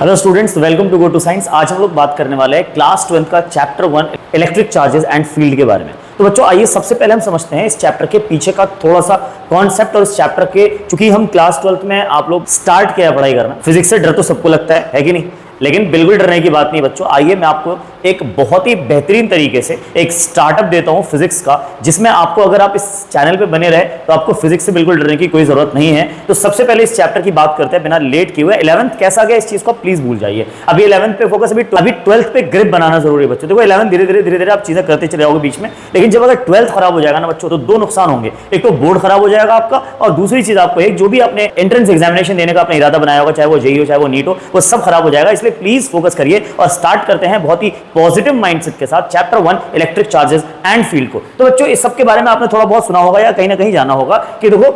Hello students, welcome to go to science. आज हम लोग बात करने वाले हैं क्लास 12 का chapter 1 electric charges and field के बारे में। तो बच्चों आइए सबसे पहले हम समझते हैं इस चैप्टर के पीछे का थोड़ा सा कॉन्सेप्ट। और इस चैप्टर के चूंकि हम क्लास 12 में आप लोग स्टार्ट किया पढ़ाई करना, फिजिक्स से डर तो सबको लगता है कि नहीं, लेकिन बिल्कुल डरने की बात नहीं बच्चों। आइए मैं आपको एक बहुत ही बेहतरीन तरीके से एक स्टार्टअप देता हूं फिजिक्स का, जिसमें आपको अगर आप इस चैनल पे बने रहे तो आपको फिजिक्स से बिल्कुल डरने की कोई जरूरत नहीं है। तो सबसे पहले इस चैप्टर की बात करते हैं बिना लेट किए हुए। 11th कैसा गया इस चीज को आप प्लीज भूल जाइए, अभी 11th पे फोकस, अभी 12th पे ग्रिप बनाना जरूरी है बच्चों। देखो 11th धीरे धीरे आप चीजें करते चले जाओगे बीच में, लेकिन जब अगर 12th खराब हो जाएगा ना बच्चों तो दो नुकसान होंगे। एक तो बोर्ड खराब हो जाएगा आपका, और दूसरी चीज आपको एक जो भी आपने एंट्रेंस एग्जामिनेशन देने का अपना इरादा बनाया होगा, चाहे वो जेईई हो चाहे वो नीट हो, वो सब खराब हो जाएगा। इसलिए प्लीज फोकस करिए और स्टार्ट करते हैं बहुत ही पॉजिटिव माइंडसेट के साथ chapter 1 electric charges and field को। तो बच्चों इस सब के बारे में आपने थोड़ा बहुत सुना होगा या कहीं ना कहीं जाना होगा कि देखो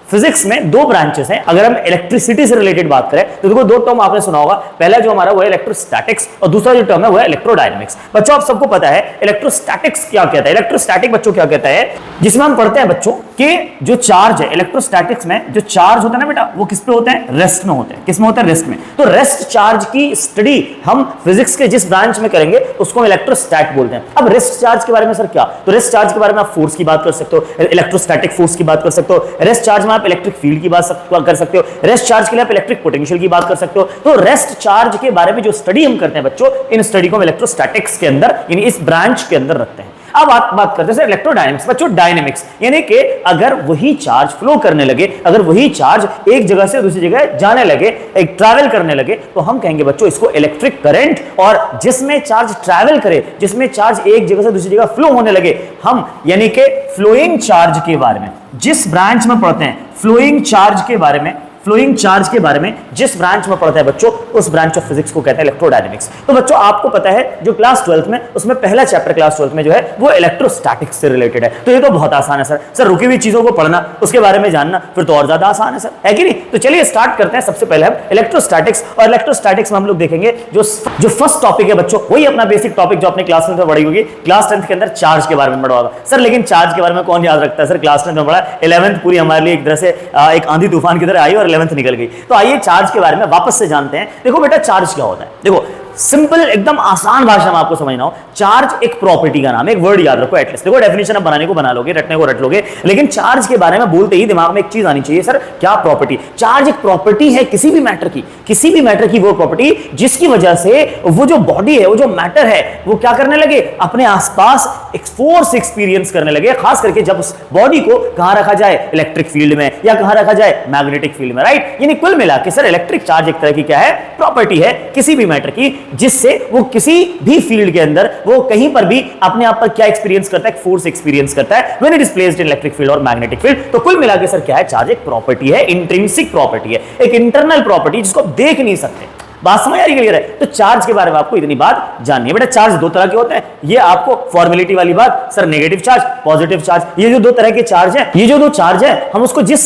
फिजिक्स में दो ब्रांचेस हैं। अगर हम इलेक्ट्रिसिटी से रिलेटेड बात करें तो देखो दो टर्म आपने सुना होगा। पहला जो हमारा वो है इलेक्ट्रोस्टैटिक्स और दूसरा जो टर्म है वो है इलेक्ट्रोडायनेमिक्स। बच्चों आप सबको पता है इलेक्ट्रोस्टैटिक्स क्या कहता है। इलेक्ट्रोस्टैटिक बच्चों क्या कहता है, जिसमें हम पढ़ते हैं बच्चों कि जो चार्ज है इलेक्ट्रोस्टैटिक्स में, जो चार्ज होता है ना बेटा, वो किस पे होते हैं, रेस्ट में होते हैं। किस में होते हैं, रेस्ट में। तो रेस्ट चार्ज की स्टडी हम फिजिक्स के जिस ब्रांच में करेंगे उसको हम इलेक्ट्रोस्टैट बोलते हैं। अब रेस्ट चार्ज के बारे में सर क्या, तो रेस्ट चार्ज के बारे में आप फोर्स की बात कर सकते हो, इलेक्ट्रोस्टैटिक फोर्स की बात कर सकते हो। रेस्ट चार्ज में आप इलेक्ट्रिक फील्ड की बात कर सकते हो। रेस्ट चार्ज के लिए आप इलेक्ट्रिक पोटेंशियल की बात कर सकते हो। तो रेस्ट चार्ज के बारे में जो स्टडी हम करते हैं बच्चों, इन स्टडी को हम इलेक्ट्रोस्टैटिक्स के अंदर यानी इस ब्रांच के अंदर रखते हैं। अब बात करते हैं इलेक्ट्रोडायनेमिक्स। बच्चों डायनेमिक्स यानी कि अगर वही चार्ज फ्लो करने लगे, अगर वही चार्ज एक जगह से दूसरी जगह जाने लगे, एक ट्रैवल करने लगे, तो हम कहेंगे बच्चों इसको इलेक्ट्रिक करंट। और जिसमें चार्ज ट्रैवल करे, जिसमें चार्ज एक जगह से दूसरी जगह फ्लो होने लगे, हम यानी कि फ्लोइंग चार्ज के बारे में जिस ब्रांच में पढ़ते हैं, फ्लोइंग चार्ज के बारे में, फ्लोइंग चार्ज के बारे में जिस ब्रांच में पढ़ता है बच्चों, उस ब्रांच ऑफ फिजिक्स को कहते हैं इलेक्ट्रोडायनेमिक्स। तो बच्चों आपको पता है जो क्लास 12th में, उसमें पहला चैप्टर क्लास 12th में जो है वो इलेक्ट्रोस्टैटिक्स से रिलेटेड है। तो ये तो बहुत आसान है सर रुकी हुई चीजों को पढ़ना, उसके बारे में जानना फिर तो और ज्यादा आसान है सर, है कि नहीं। तो चलिए स्टार्ट करते हैं। सबसे पहले हम इलेक्ट्रोस्टैटिक्स, और इलेक्ट्रोस्टैटिक्स में हम लोग देखेंगे जो फर्स्ट टॉपिक है बच्चों, वही अपना बेसिक टॉपिक जो अपने क्लास 10th में पढ़ी होगी। क्लास 10th के अंदर चार्ज के बारे में पढ़ा होगा सर, लेकिन चार्ज के बारे में कौन याद रखता है सर, क्लास 10th में पढ़ा, 11th पूरी हमारे लिए एक तरह से एक आंधी तूफान की तरह आई और 11th निकल गई। तो आइए चार्ज के बारे में वापस से जानते हैं। देखो बेटा चार्ज क्या होता है, देखो सिंपल एकदम आसान भाषा में आपको समझना हो, चार्ज एक प्रॉपर्टी का नाम है। एक वर्ड याद रखो एटलीस्ट, देखो डेफिनेशन अब बनाने को बना लोगे, रटने को रट लोगे, लेकिन चार्ज के बारे में बोलते ही दिमाग में एक चीज आनी चाहिए, सर क्या प्रॉपर्टी। चार्ज एक प्रॉपर्टी है किसी भी मैटर की वो प्रॉपर्टी जिसकी वजह से वो जो बॉडी है, वो जो मैटर है, वो क्या करने लगे, अपने आसपास एक फोर्स एक्सपीरियंस करने लगे। खास करके जब उस बॉडी को कहां रखा जाए, इलेक्ट्रिक फील्ड में, या कहां रखा जाए, मैग्नेटिक फील्ड में, राइट। यानी कुल मिला के सर इलेक्ट्रिक चार्ज एक तरह की क्या है, प्रॉपर्टी है किसी भी मैटर की, जिससे वो किसी भी फील्ड के अंदर वो कहीं पर भी अपने आप पर क्या एक्सपीरियंस करता है, फोर्स एक्सपीरियंस करता है when it is placed in electric field और मैग्नेटिक फील्ड। तो कुल मिलाकर सर क्या है, चार्ज एक प्रॉपर्टी है, इंट्रिंसिक प्रॉपर्टी है, एक इंटरनल प्रॉपर्टी जिसको आप देख नहीं सकते। बात समझ आ रही, क्लियर है। तो चार्ज के बारे में आपको इतनी बात जाननी है बेटा। चार्ज दो तरह के होते हैं, ये आपको फॉर्मेलिटी वाली बात sir, negative charge, positive charge. ये जो दो तरह के चार्ज हैं, ये जो दो चार्ज है, हम उसको जिस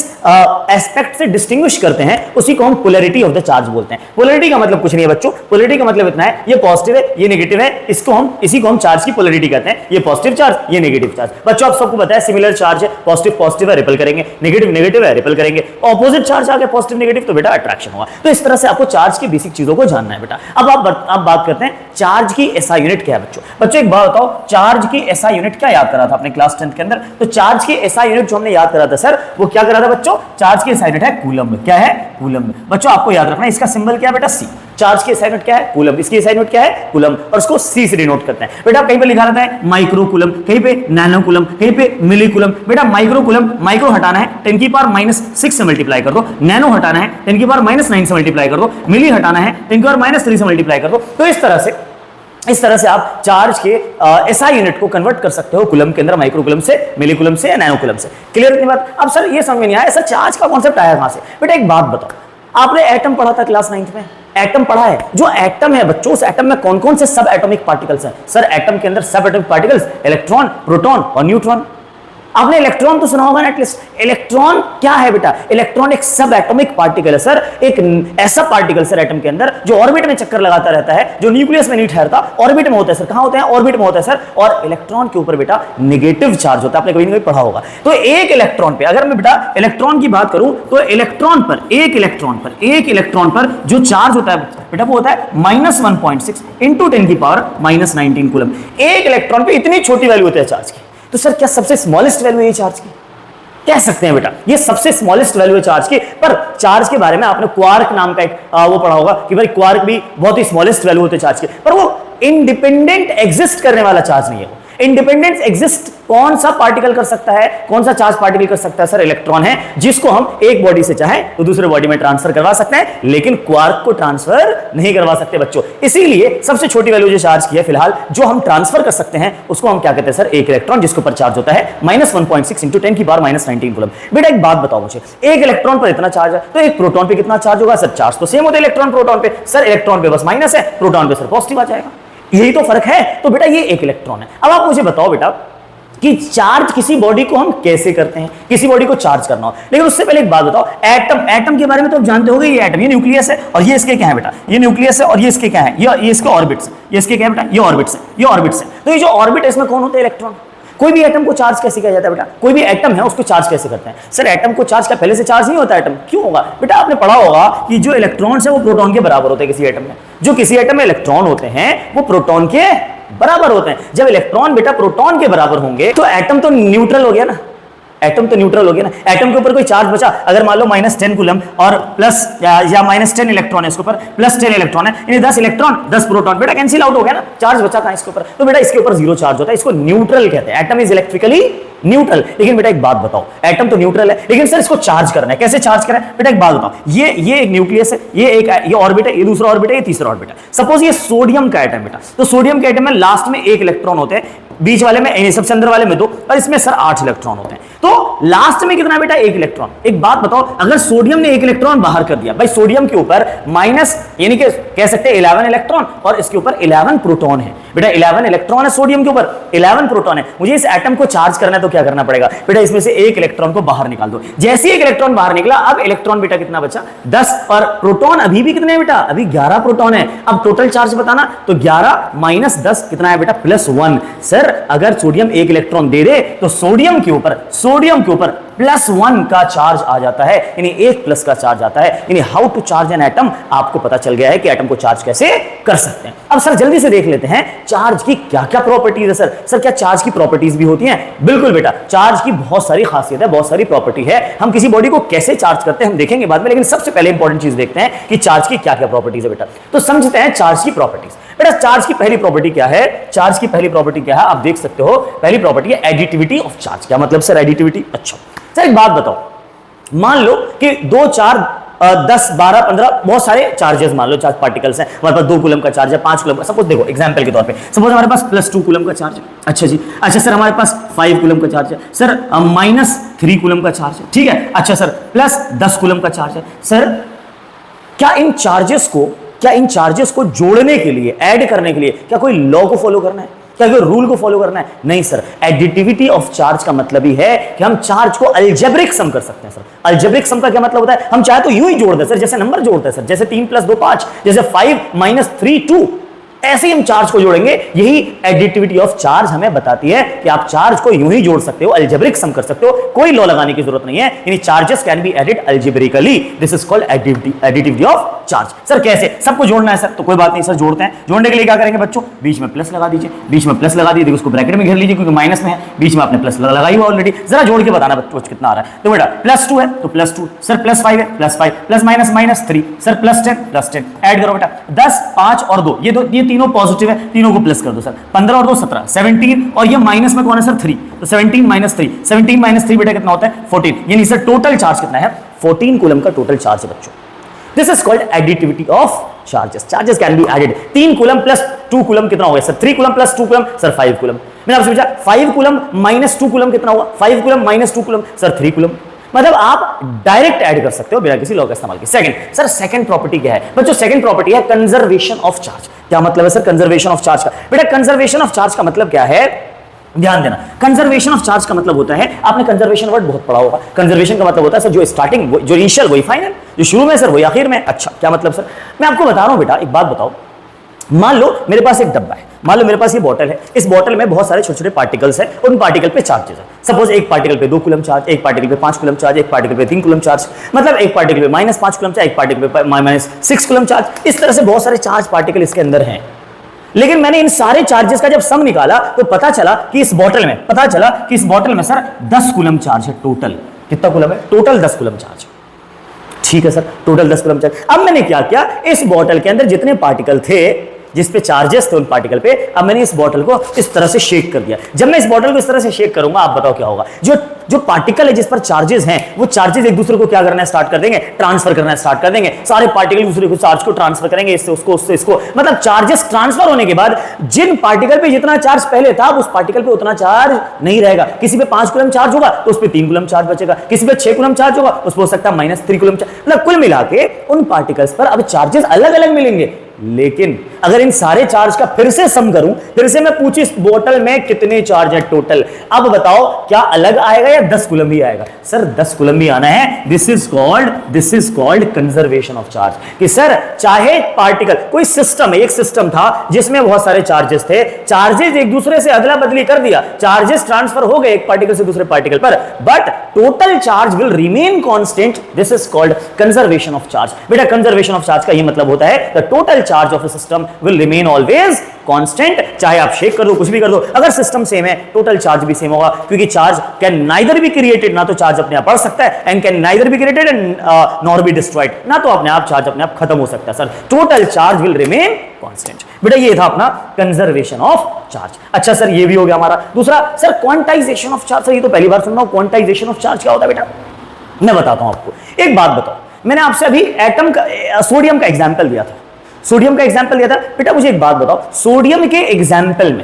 एस्पेक्ट से डिस्टिंग्विश करते हैं उसी को हम पोलैरिटी ऑफ द चार्ज बोलते हैं। पोलैरिटी का मतलब कुछ नहीं है बच्चों, पोलैरिटी का मतलब इतना है, ये पॉजिटिव है, ये नेगेटिव है, इसी को हम चार्ज की पोलैरिटी कहते हैं। ये पॉजिटिव चार्ज, ये नेगेटिव चार्ज। बच्चों आप सबको पता है सिमिलर चार्ज है, पॉजिटिव है रिपल करेंगे, नेगेटिव है रिपल करेंगे। ऑपोजिट चार्ज आ गया पॉजिटिव नेगेटिव, तो बेटा अट्रैक्शन होगा। तो इस तरह से आपको चार्ज की बेसिक चीजों को जानना है बेटा। अब आप बात करते हैं चार्ज की एसआई यूनिट क्या है बच्चों एक बात बताओ, चार्ज की एसआई यूनिट क्या याद करा था अपने क्लास 10th के अंदर। तो चार्ज की एसआई यूनिट जो हमने याद करा था सर, वो क्या करा था बच्चों, चार्ज की एसआई यूनिट है कूलम्ब। क्या है, कूलम्ब। बच्चों आपको याद रखना है, इसका सिंबल क्या है बेटा, सी। चार्ज की एसआई यूनिट क्या है, कूलम्ब। इसकी एसआई यूनिट क्या है, कूलम्ब, और उसको सी से डिनोट करते हैं बेटा। कहीं पे लिखा रहता है माइक्रो कूलम्ब, कहीं पे नैनो कूलम्ब, कहीं पे मिली कूलम्ब। बेटा माइक्रो कूलम्ब, माइक्रो हटाना है 10 की पावर -6 से मल्टीप्लाई कर दो, नैनो हटाना है 10 की पावर -9 से मल्टीप्लाई कर दो, मिली हटाना है 10 की पावर -3 से मल्टीप्लाई कर दो। तो इस तरह से आप चार्ज के एसआई यूनिट को कन्वर्ट कर सकते हो कूलम्ब के अंदर, माइक्रो कूलम्ब से, मिली कूलम्ब से या नैनो कूलम्ब से। क्लियर इतनी बात। अब सर ये समझ में नहीं आया, सर चार्ज का कॉन्सेप्ट आया कहां से। बेटा एक बात बताओ, आपने एटम पढ़ा था क्लास 9th में, एटम पढ़ा है। जो एटम है बच्चों, उस एटम में कौन कौन से सब एटॉमिक पार्टिकल्स हैं सर। एटम के अंदर सब एटॉमिक पार्टिकल्स, इलेक्ट्रॉन, प्रोटॉन और न्यूट्रॉन। आपने इलेक्ट्रॉन तो सुना होगा ना एटलीस्ट। इलेक्ट्रॉन क्या है बेटा? इलेक्ट्रॉन एक सब एटॉमिक पार्टिकल है सर, एक ऐसा पार्टिकल सर एटम के अंदर जो ऑर्बिट में चक्कर लगाता रहता है, जो न्यूक्लियस में नहीं ठहरता, ऑर्बिट में होता है सर। कहां होता है? ऑर्बिट में होता है सर। और इलेक्ट्रॉन के ऊपर बेटा नेगेटिव चार्ज होता है, आपने कभी ना कभी पढ़ा होगा। तो एक इलेक्ट्रॉन पे, अगर मैं बेटा इलेक्ट्रॉन की बात करूं तो इलेक्ट्रॉन पर, एक इलेक्ट्रॉन पर जो चार्ज होता है बेटा वो होता है -1.6 इंटू 10 की पावर -19 कूलम। एक इलेक्ट्रॉन पे इतनी छोटी वैल्यू होती है चार्ज की। तो सर क्या सबसे स्मॉलेस्ट वैल्यू है चार्ज की? कह सकते हैं बेटा ये सबसे स्मॉलेस्ट वैल्यू है चार्ज की। पर चार्ज के बारे में आपने क्वार्क नाम का एक वो पढ़ा होगा कि भाई क्वार्क भी बहुत ही स्मॉलेस्ट वैल्यू होते हैं चार्ज की, पर वो इंडिपेंडेंट एग्जिस्ट करने वाला चार्ज नहीं है। वो इंडिपेंडेंस एग्जिस्ट कौन सा पार्टिकल कर सकता है? कौन सा चार्ज पार्टिकल कर सकता है सर? इलेक्ट्रॉन है, जिसको हम एक बॉडी से चाहे तो दूसरे बॉडी में ट्रांसफर करवा सकते हैं, लेकिन क्वार्क को ट्रांसफर नहीं करवा सकते बच्चों। इसीलिए सबसे छोटी वैल्यू जो चार्ज की है फिलहाल जो हम ट्रांसफर कर सकते हैं उसको हम क्या कहते हैं सर? एक इलेक्ट्रॉन, जिसके ऊपर चार्ज होता है -1.6 इंटू 10 की पावर -19 कूलम। बेटा एक बात बताओ मुझे, एक इलेक्ट्रॉन पर इतना चार्ज है तो एक प्रोटॉन पे कितना चार्ज होगा? सर चार्ज तो सेम होता है इलेक्ट्रॉन प्रोटॉन पे। सर इलेक्ट्रॉन पे बस माइनस है, प्रोटॉन पे सर पॉजिटिव आ जाएगा। यही तो फर्क है। तो बेटा ये एक इलेक्ट्रॉन है। अब आप मुझे बताओ बेटा कि चार्ज किसी बॉडी को हम कैसे करते हैं? किसी बॉडी को चार्ज करना हो, लेकिन उससे पहले एक बात बताओ, एटम के बारे में तो आप जानते होंगे। ये एटम, ये न्यूक्लियस है और ये इसके क्या है बेटा? ये न्यूक्लियस है और ये इसके क्या है? ये इसके ऑर्बिट्स। ये इसके क्या है बेटा? ये ऑर्बिट्स है, ये ऑर्बिट्स है। तो ये जो ऑर्बिट है इसमें कौन होते हैं? इलेक्ट्रॉन। कोई भी एटम को चार्ज कैसे किया जाता है बेटा? कोई भी एटम है उसको चार्ज कैसे करते हैं? सर एटम को चार्ज क्या पहले से चार्ज नहीं होता? एटम क्यों होगा बेटा? आपने पढ़ा होगा कि जो इलेक्ट्रॉन्स है वो प्रोटॉन के बराबर होते हैं किसी एटम में। जो किसी एटम में इलेक्ट्रॉन होते हैं वो प्रोटॉन के बराबर होते हैं। जब इलेक्ट्रॉन बेटा प्रोटॉन के बराबर होंगे तो एटम तो न्यूट्रल हो गया ना। एटम तो न्यूट्रल हो गया ना। एटम के ऊपर कोई चार्ज बचा, अगर मान लो -10 कूलम और प्लस या -10 इलेक्ट्रॉन है, इसके ऊपर +10 इलेक्ट्रॉन है, यानी 10 इलेक्ट्रॉन 10 प्रोटॉन, बेटा कैंसिल आउट हो गया ना। चार्ज बचा कहां इसके ऊपर? तो बेटा इसके ऊपर 0 चार्ज होता है। इसको न्यूट्रल कहते हैं। Atom is electrically neutral. लेकिन बेटा एक बात बताओ, एटम तो न्यूट्रल है, लेकिन सर इसको चार्ज करना है, कैसे चार्ज करें? बेटा एक बात बताओ, ये एक न्यूक्लियस है, ये ऑर्बिट है, ये दूसरा ऑर्बिट है, ये तीसरा ऑर्बिट है। सपोज ये सोडियम का एटम बेटा, तो सोडियम के एटम में लास्ट में 1 इलेक्ट्रॉन होते हैं, बीच वाले में सबसे अंदर वाले में 2 और इसमें सर 8 इलेक्ट्रॉन होते हैं। तो लास्ट में कितना बेटा? 1 इलेक्ट्रॉन। एक बात बताओ, अगर सोडियम ने 1 इलेक्ट्रॉन बाहर कर दिया, भाई सोडियम के ऊपर माइनस यानी कि कह सकते हैं 11 इलेक्ट्रॉन और इसके ऊपर 11 प्रोटॉन है। बेटा 11 इलेक्ट्रॉन है सोडियम के ऊपर, 11 प्रोटॉन है। मुझे इस एटम को चार्ज करना है तो क्या करना पड़ेगा? बेटा इसमें से 1 इलेक्ट्रॉन को बाहर निकाल दो। जैसे 1 इलेक्ट्रॉन बाहर निकला, अब इलेक्ट्रॉन बेटा कितना बचा? 10 और प्रोटॉन अभी भी कितने हैं बेटा? अभी 11 प्रोटॉन है। अब टोटल चार्ज बताना, तो 11 - 10 कितना है बेटा? +1। सर अगर सोडियम 1 इलेक्ट्रॉन दे दे तो सोडियम के ऊपर +1 का चार्ज आ जाता है, यानी 1 प्लस का चार्ज आता है। यानी how to charge an atom, आपको पता चल गया है कि एटम को चार्ज कैसे कर सकते हैं। अब सर जल्दी से देख लेते हैं चार्ज की क्या क्या प्रॉपर्टीज है। सर क्या चार्ज की प्रॉपर्टीज भी होती हैं? बिल्कुल बेटा, चार्ज की बहुत सारी खासियत है, बहुत सारी प्रॉपर्टी है। हम किसी बॉडी को कैसे चार्ज करते हैं हम देखेंगे बाद में, लेकिन सबसे पहले इंपॉर्टेंट चीज देखते हैं कि चार्ज की क्या क्या प्रॉपर्टीज है बेटा। तो समझते हैं चार्ज की प्रॉपर्टीज। बेटा चार्ज की पहली प्रॉपर्टी क्या है? चार्ज की पहली प्रॉपर्टी क्या है? आप देख सकते हो, पहली प्रॉपर्टी है एडिटिविटी ऑफ चार्ज। क्या मतलब सर एडिटिविटी? अच्छा सर एक बात बताओ, मान लो कि 2, 4, 10, 12, 15 बहुत सारे चार्जेस मान लो, चार्ज पार्टिकल्स हैं। हमारे पास 2 कूलम का चार्ज है, 5 कूलम का। सपोज देखो एग्जांपल के तौर पे, सपोज हमारे पास +2 कूलम का चार्ज है। अच्छा जी, अच्छा सर हमारे पास 5 कूलम का चार्ज है। सर -3 कूलम का चार्ज है, ठीक है। अच्छा सर +10 कूलम का चार्ज है। सर क्या इन चार्जेस को जोड़ने के लिए, ऐड करने के लिए क्या कोई लॉ को फॉलो करना है? क्या कोई रूल को फॉलो करना है? नहीं सर। एडिटिविटी ऑफ चार्ज का मतलब ही है कि हम चार्ज को अलजेब्रिक सम कर सकते हैं सर। अलजेब्रिक सम का क्या मतलब होता है? हम चाहे तो यूं ही जोड़ दें सर, जैसे नंबर जोड़ते हैं सर, जैसे 3 + 2 5, जैसे 5 - 3 2, ऐसे ही हम चार्ज को जोड़ेंगे। यही एडिटिविटी ऑफ चार्ज हमें बताती है कि आप चार्ज को यूं ही जोड़ सकते हो, अलजेब्रिक सम कर सकते हो, कोई लॉ लगाने की जरूरत नहीं है। यानी charges can be added algebraically, this is called additivity of charge. Sir कैसे? सबको जोड़ना है सर, तो कोई बात नहीं सर, जोड़ते हैं। जोड़ने के लिए क्या करेंगे बच्चों? बीच में प्लस लगा दीजिए, बीच में प्लस लगा दीजिए, उसको ब्रैकेट में घेर लीजिए क्योंकि माइनस में है, बीच में आपने प्लस लगाई हुआ ऑलरेडी। जरा जोड़ के बताना बच्चों कितना आ रहा है। तो बेटा +2 है तो +2, सर +5 है +5, +- -3, सर +10 +10, ऐड करो बेटा 10, 5 और 2, ये तीनों पॉजिटिव है, तीनों को प्लस कर दो सर। 15 और 2 17, 17 और ये माइनस में कौन है सर? 3, तो 17 - 3, 17 - 3 बेटा कितना होता है? 14। यानी सर टोटल चार्ज कितना है? 14 कूलम का टोटल चार्ज है बच्चों। This is called additivity of charges. Charges can be added. 3 coulomb + 2 coulomb कितना हो गया sir? 3 coulomb + 2 coulomb, sir 5 coulomb. मैंने आपसे पूछा 5 कूलम - 2 कूलम कितना होगा? 5 कूलम - 2 कूलम, सर 3 कूलम। मतलब आप डायरेक्ट ऐड कर सकते हो बिना किसी लॉ का इस्तेमाल किए। सेकंड प्रॉपर्टी क्या है बच्चों? सेकंड प्रॉपर्टी है कंजर्वेशन ऑफ चार्ज। क्या मतलब है सर कंजर्वेशन ऑफ चार्ज का? बेटा कंजर्वेशन ऑफ चार्ज का मतलब क्या है ध्यान देना, कंजर्वेशन ऑफ चार्ज का मतलब होता है, आपने कंजर्वेशन वर्ड बहुत पढ़ा होगा। कंजर्वेशन का मतलब होता है सर जो स्टार्टिंग, जो इनिशियल वही फाइनल, जो शुरू में सर वही आखिर में। अच्छा क्या मतलब सर? मैं आपको बता रहा हूं बेटा, एक बात बताओ, मान लो मेरे पास एक डब्बा है, मान लो मेरे पास ये बॉटल है, इस बॉटल में बहुत सारे छोटे छोटे पार्टिकल्स हैं, उन पार्टिकल पे चार्जेस है। सपोज एक पार्टिकल पे 2 कूलम चार्ज, एक पार्टिकल पे 5 कूलम चार्ज, एक पार्टिकल पे 3 कूलम चार्ज, मतलब एक पार्टिकल पे -5 कूलम चार्ज, एक पार्टिकल पे -6 कूलम चार्ज। इस तरह से बहुत सारे चार्ज पार्टिकल इसके अंदर हैं। लेकिन मैंने इन सारे चार्जेस का जब सम निकाला तो पता चला कि इस बॉटल में सर 10 कूलम चार्ज है टोटल। कितना कूलम है? Total 10 coulomb charge. ठीक है सर, टोटल 10 कूलम चार्ज। अब मैंने क्या किया, इस बॉटल के अंदर जितने पार्टिकल थे, जिस पे चार्जेस थे उन पार्टिकल पे, अब मैंने इस बॉटल को इस तरह से शेक कर दिया। जब मैं इस बॉटल को इस तरह से शेक करूंगा, आप बताओ क्या होगा? जो पार्टिकल है जिस पर चार्जेस हैं, वो चार्जेस एक दूसरे को क्या करना स्टार्ट कर देंगे? ट्रांसफर करना स्टार्ट कर देंगे। सारे पार्टिकल दूसरे को चार्ज को ट्रांसफर करेंगे, इससे उसको, उससे इसको, मतलब चार्जेस ट्रांसफर होने के बाद जिन पार्टिकल पे जितना चार्ज पहले था, उस पार्टिकल पे उतना चार्ज नहीं रहेगा। किसी पे 5 कूलम चार्ज होगा तो उस पे 3 कूलम चार्ज बचेगा, किसी पे 6 कूलम चार्ज होगा उस पे हो सकता है -3 कूलम चार्ज। मतलब कुल मिला के उन पार्टिकल्स पर अब चार्जेस अलग अलग मिलेंगे। लेकिन अगर इन सारे चार्ज का फिर से सम करूं, फिर से मैं पूछूं इस बोतल में कितने चार्ज है टोटल, अब बताओ क्या अलग आएगा या 10 कूलम ही आएगा? सर 10 कूलम ही आना है। This is called conservation of charge. कि सर चाहे पार्टिकल, कोई सिस्टम है, एक सिस्टम था जिसमें बहुत सारे चार्जेस थे, चार्जेस एक दूसरे से अदला बदली कर दिया, चार्जेस ट्रांसफर हो गए एक पार्टिकल से दूसरे पार्टिकल पर, but total charge will remain constant. This is called conservation of charge. बेटा कंजर्वेशन ऑफ चार्ज का यह मतलब होता है the total charge of a system will remain always constant. चाहे आप शेक कर दो, कुछ भी कर दो, अगर सिस्टम सेम है टोटल चार्ज भी सेम होगा, क्योंकि charge can neither be created, ना तो चार्ज अपने आप बढ़ सकता है, and can neither be created and nor be destroyed, ना तो अपने आप चार्ज अपने आप खत्म हो सकता है। Sir total charge will remain constant. बेटा ये था अपना कंजर्वेशन ऑफ चार्ज। अच्छा सर ये भी हो गया हमारा। दूसरा sir quantization of charge. Sir ये तो पहली बार सुन रहा हूं, क्वांटाइजेशन ऑफ चार्ज क्या होता है बेटा? मैं बताता हूं आपको। एक बात बताओ, मैंने आपसे अभी एटम का, सोडियम का एग्जांपल दिया था, सोडियम का एग्जांपल दिया था। बेटा मुझे एक बात बताओ, सोडियम के एग्जांपल में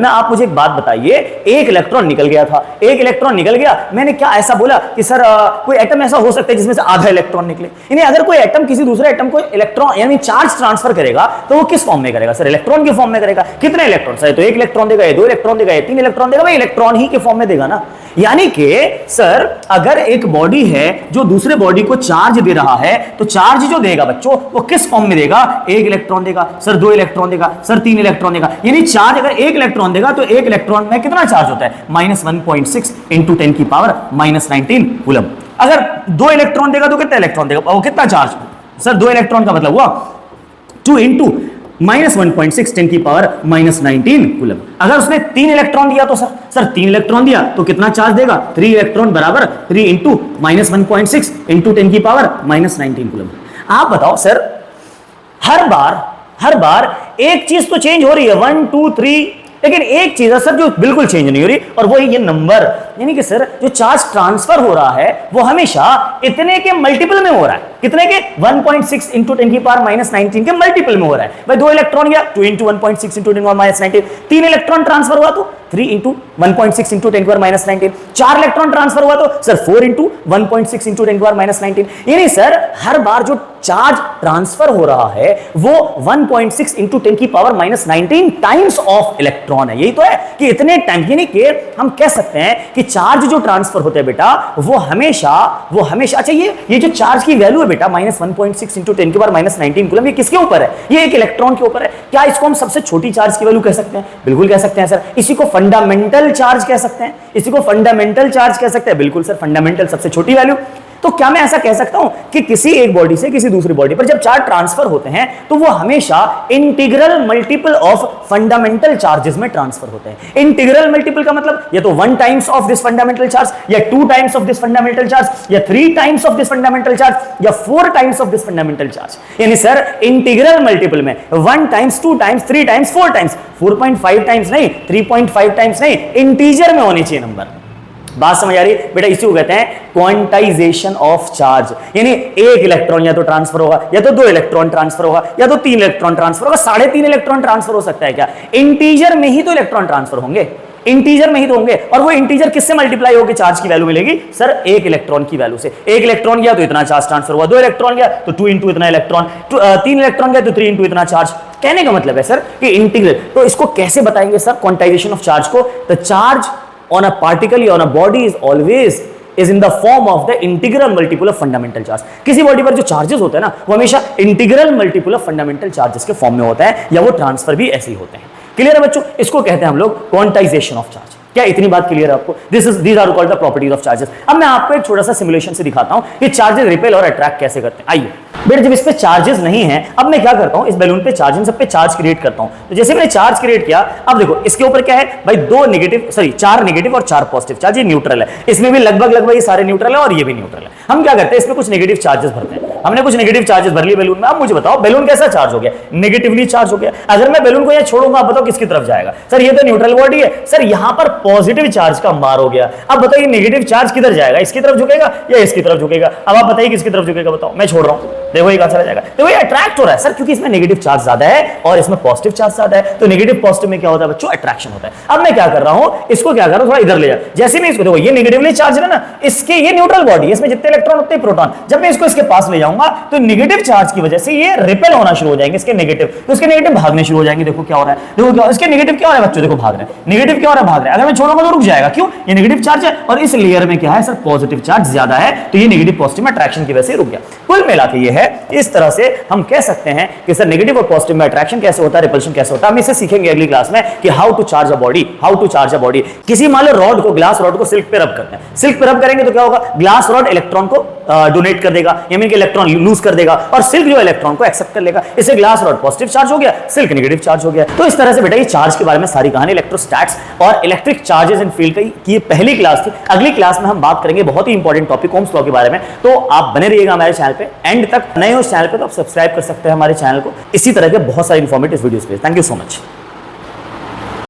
आप मुझे एक बात बताइए, एक इलेक्ट्रॉन निकल गया था, एक इलेक्ट्रॉन निकल गया, मैंने क्या ऐसा बोला कि सर कोई एटम ऐसा हो सकता है जिसमें से आधा इलेक्ट्रॉन निकले? यानी अगर कोई एटम किसी दूसरे एटम को इलेक्ट्रॉन यानी चार्ज ट्रांसफर करेगा तो वो किस फॉर्म में करेगा? सर इलेक्ट्रॉन के फॉर्म में करेगा। कितने इलेक्ट्रॉन? सर तो 1 इलेक्ट्रॉन देगा, 2 इलेक्ट्रॉन देगा, 3 इलेक्ट्रॉन देगा, भाई इलेक्ट्रॉन ही के फॉर्म में देगा ना। यानी कि सर अगर एक बॉडी है जो दूसरे बॉडी को चार्ज दे रहा है, तो चार्ज जो देगा बच्चों वो किस फॉर्म में देगा? 1 इलेक्ट्रॉन देगा, सर 2 इलेक्ट्रॉन देगा, सर 3 इलेक्ट्रॉन देगा। यानी चार्ज अगर 1 इलेक्ट्रॉन देगा तो 1 इलेक्ट्रॉन में कितना चार्ज होता है? -1.6 × 10 की पावर -19 कूलम। अगर 2 इलेक्ट्रॉन देगा तो कितना इलेक्ट्रॉन देगा? वो कितना चार्ज? सर 2 इलेक्ट्रॉन का मतलब हुआ 2 × -1.6 10 की पावर -19 कूलम। अगर उसने 3 इलेक्ट्रॉन दिया तो सर 3 इलेक्ट्रॉन दिया तो कितना चार्ज देगा? 3 इलेक्ट्रॉन बराबर 3 × -1.6 × 10 की पावर -19 कूलम। आप बताओ सर हर बार एक चीज तो चेंज हो रही है 1 2 3, लेकिन एक चीज है सर जो बिल्कुल चेंज नहीं हो रही, और वो ये नंबर। यानी कि सर जो चार्ज ट्रांसफर हो रहा है वो हमेशा इतने के मल्टीपल में हो रहा है। कितने के? 1.6 × 10 की पावर -19 के मल्टीपल में हो रहा है। भाई 2 इलेक्ट्रॉन गया 2 × 1.6 × 10 की पावर -19, 3 इलेक्ट्रॉन ट्रांसफर हुआ तो 3 × 1.6 × 10 की पावर -19, 4 इलेक्ट्रॉन ट्रांसफर हुआ तो सर 4 × 1.6 × 10 की पावर -19। यानी सर हर बार जो चार्ज ट्रांसफर हो रहा है वो 1.6 × 10 की पावर -19 टाइम्स ऑफ इलेक्ट्रॉन है। यही तो है कि इतने टाइम, यानी कि हम कह सकते हैं कि चार्ज जो ट्रांसफर होते हैं बेटा वो हमेशा अच्छा ये जो चार्ज की वैल्यू है बेटा -1.6 × 10 की पावर -19 कूलम, ये किसके ऊपर है? ये एक इलेक्ट्रॉन के ऊपर है। क्या इसको हम सबसे छोटी चार्ज की वैल्यू कह सकते हैं? बिल्कुल कह सकते हैं सर। इसी को फंडामेंटल चार्ज कह सकते हैं, बिल्कुल सर फंडामेंटल सबसे छोटी वैल्यू। तो क्या मैं ऐसा कह सकता हूं कि किसी एक बॉडी से किसी दूसरी बॉडी पर जब चार्ज ट्रांसफर होते हैं तो वो हमेशा integral multiple of fundamental charges में ट्रांसफर होते हैं? इंटीग्रल मल्टीपल का मतलब या तो 1 times of this fundamental charge, या 2 times of this fundamental charge, या 3 times of this fundamental charge, या 4 times of this fundamental charge. यानी सर इंटीग्रल मल्टीपल में 1 times, 2 times, 3 times, 4 times, 4.5 times नहीं, 3.5 टाइम्स नहीं, इंटीजर में होने चाहिए नंबर। बात समझ आ रही बेटा? इसी को कहते हैं क्वांटाइजेशन ऑफ चार्ज। यानी 1 इलेक्ट्रॉन या तो ट्रांसफर होगा, या तो 2 इलेक्ट्रॉन ट्रांसफर होगा, या तो 3 इलेक्ट्रॉन ट्रांसफर होगा, 3.5 इलेक्ट्रॉन ट्रांसफर हो सकता है। क्या इंटीजर में ही तो इलेक्ट्रॉन ट्रांसफर होंगे? इंटीजर में ही तो होंगे, और वो इंटीजर किससे मल्टीप्लाई होकर चार्ज की वैल्यू मिलेगी सर? एक इलेक्ट्रॉन की वैल्यू से। एक इलेक्ट्रॉन गया तो इतना चार्ज ट्रांसफर हुआ, 2 इलेक्ट्रॉन गया तो 2 इंटू इतना इलेक्ट्रॉन, 3 इलेक्ट्रॉन गया तो 3 इंटू इतना चार्ज। कहने का मतलब है सर कि इंटीग्रल, तो इसको कैसे बताएंगे सर क्वांटाइजेशन ऑफ चार्ज को? The charge on a particle on a body is always is in the form of the integral multiple of fundamental charge। किसी बॉडी पर जो चार्जेस होते हैं ना वो हमेशा integral multiple of fundamental charges के फॉर्म में होता है, या वो ट्रांसफर भी ऐसे ही होते हैं। क्लियर है बच्चों? इसको कहते हैं हम लोग क्वांटाइजेशन ऑफ चार्ज। क्या इतनी बात क्लियर है आपको? These are called the properties of charges. अब मैं आपको एक छोटा सा सिमुलेशन से दिखाता हूं कि चार्जेस रिपेल और अट्रैक्ट कैसे करते हैं। आइए बेटा, जब इस पे चार्जेस नहीं है, अब मैं क्या करता हूं, इस बैलून पे चार्ज, इन सब पे चार्ज क्रिएट करता हूं। तो जैसे मैंने चार्ज क्रिएट किया, अब देखो इसके ऊपर क्या है भाई, 4 नेगेटिव और 4 पॉजिटिव चार्ज, ये न्यूट्रल है। इसमें भी लगभग ये सारे न्यूट्रल है और ये भी न्यूट्रल है। हम क्या करते हैं, इसमें कुछ नेगेटिव चार्जेस भरते हैं। हमने कुछ नेगेटिव चार्जेस भर लिए बैलून में। अब मुझे बताओ बैलून कैसा चार्ज हो गया? नेगेटिवली चार्ज हो गया। अगर मैं बैलून को यहाँ छोड़ूंगा, आप बताओ किसकी तरफ जाएगा? सर ये तो न्यूट्रल बॉडी है, सर यहां पर पॉजिटिव चार्ज का मार हो गया। अब बताइए नेगेटिव चार्ज किधर जाएगा? इसकी तरफ झुकेगा या इसकी तरफ झुकेगा? अब आप बताइए किसकी तरफ झुकेगा? बताओ। मैं छोड़ रहा हूं, देखो ये कहां चला जाएगा। तो ये अट्रैक्ट हो रहा है सर, क्योंकि इसमें नेगेटिव चार्ज ज्यादा है और इसमें पॉजिटिव चार्ज ज्यादा है। तो नेगेटिव पॉजिटिव में क्या होता है बच्चों? अट्रैक्शन होता है। अब मैं क्या कर रहा हूं, इसको क्या कर रहा हूं, थोड़ा इधर ले जा। जैसे मैं इसको, देखो ये नेगेटिवली चार्ज है ना, इसके ये न्यूट्रल बॉडी है, इसमें जितने इलेक्ट्रॉन उतने प्रोटॉन। जब मैं इसको इसके पास ले जाऊंगा तो नेगेटिव चार्ज की वजह से ये रिपेल होना शुरू हो जाएंगे, इसके नेगेटिव, तो इसके नेगेटिव भागने शुरू हो जाएंगे। देखो क्या हो रहा है, देखो क्या इसके नेगेटिव क्या हो रहा है बच्चों, देखो भाग रहे हैं। नेगेटिव क्या हो रहा है? भाग रहे हैं। अगर मैं छोड़ूंगा तो रुक जाएगा। क्यों? ये नेगेटिव चार्ज है और इस लेयर में क्या है सर? पॉजिटिव चार्ज ज्यादा है, तो ये नेगेटिव पॉजिटिव में अट्रैक्शन की वजह से रुक गया। कुल मिला के ये है, इस तरह से हम कह सकते हैं कि सर नेगेटिव और पॉजिटिव में अट्रैक्शन कैसे होता है, रिपल्शन कैसे होता है। हम इसे सीखेंगे अगली क्लास में कि how to charge a body, how to charge a body. किसी मान लो रॉड को, ग्लास रॉड को सिल्क पे रब करते हैं। सिल्क पे रब करेंगे तो क्या होगा? ग्लास रॉड इलेक्ट्रॉन को डोनेट कर देगा, यानी कि इलेक्ट्रॉन लूज कर देगा, और सिल्क जो इलेक्ट्रॉन को एक्सेप्ट कर लेगा। इससे ग्लास रॉड पॉजिटिव चार्ज हो गया, सिल्क नेगेटिव चार्ज हो गया। तो इस तरह से बेटा ये चार्ज के बारे में सारी कहानी इलेक्ट्रोस्टैट्स और इलेक्ट्रिक चार्जेस इन फील्ड की पहली क्लास थी। अगली क्लास में हम बात करेंगे बहुत ही इंपॉर्टेंट टॉपिक ओम्स लॉ के बारे में। तो आप बने रहिएगा हमारे चैनल पे एंड तक। नए हो इस चैनल पे तो आप सब्सक्राइब कर सकते हैं हमारे चैनल को, इसी तरह के बहुत सारे इंफॉर्मेटिव वीडियोस पे। Thank you so much.